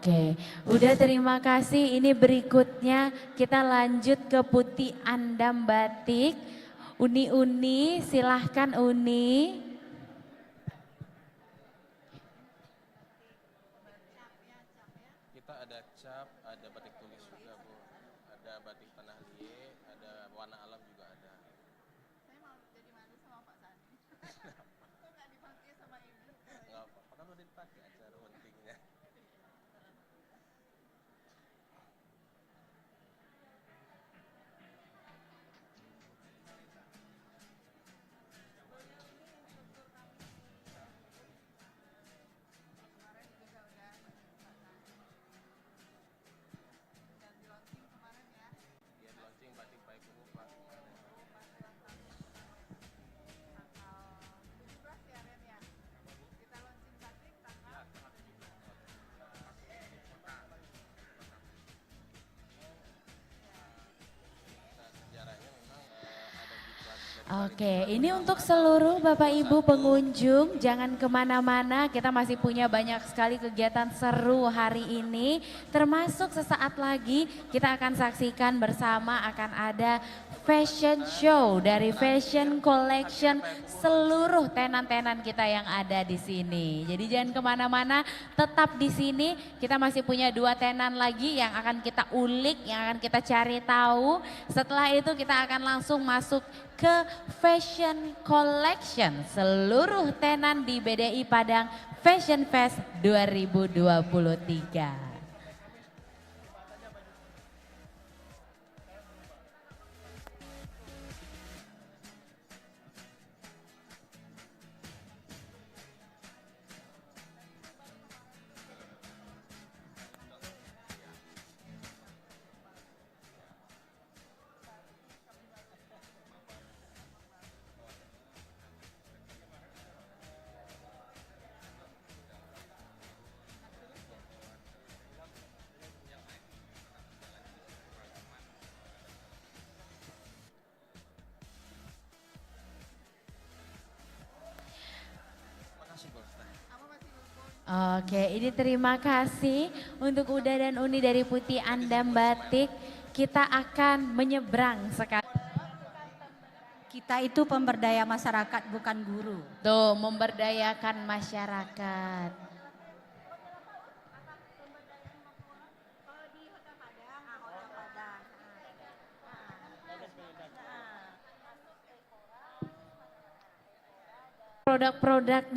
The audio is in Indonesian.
Oke, udah terima kasih. Ini berikutnya kita lanjut ke Putih Andam Batik. Uni silahkan Uni. Kita ada cap, ada batik tulis juga Bu, ada batik tanah liat, ada warna alam juga ada. Saya mau jadi malu sama Pak Sani. Kok nggak dipakai sama Ibu? Nggak apa-apa, kan udah dipakai acara pentingnya. Kemarin juga udah Pak Sani. Dan di launching kemarin ya. Iya, di launching batik baik Bu Pak kemarin. Tanggal 17 ya Ren ya. Kita launching batik tanggal Nah, sejarahnya memang ada diklat dari Oke, ini untuk seluruh Bapak Ibu pengunjung, jangan kemana-mana, kita masih punya banyak sekali kegiatan seru hari ini, termasuk sesaat lagi kita akan saksikan bersama akan ada fashion show dari fashion collection seluruh tenan-tenan kita yang ada di sini. Jadi jangan kemana-mana, tetap di sini, kita masih punya 2 tenan lagi yang akan kita ulik, yang akan kita cari tahu. Setelah itu kita akan langsung masuk ke fashion collection seluruh tenan di BDI Padang Fashion Fest 2023. Oke, ini terima kasih untuk Uda dan Uni dari Putih Andam Batik. Kita akan menyeberang sekarang. Kita itu pemberdaya masyarakat bukan guru. Tuh, memberdayakan masyarakat. Produk-produknya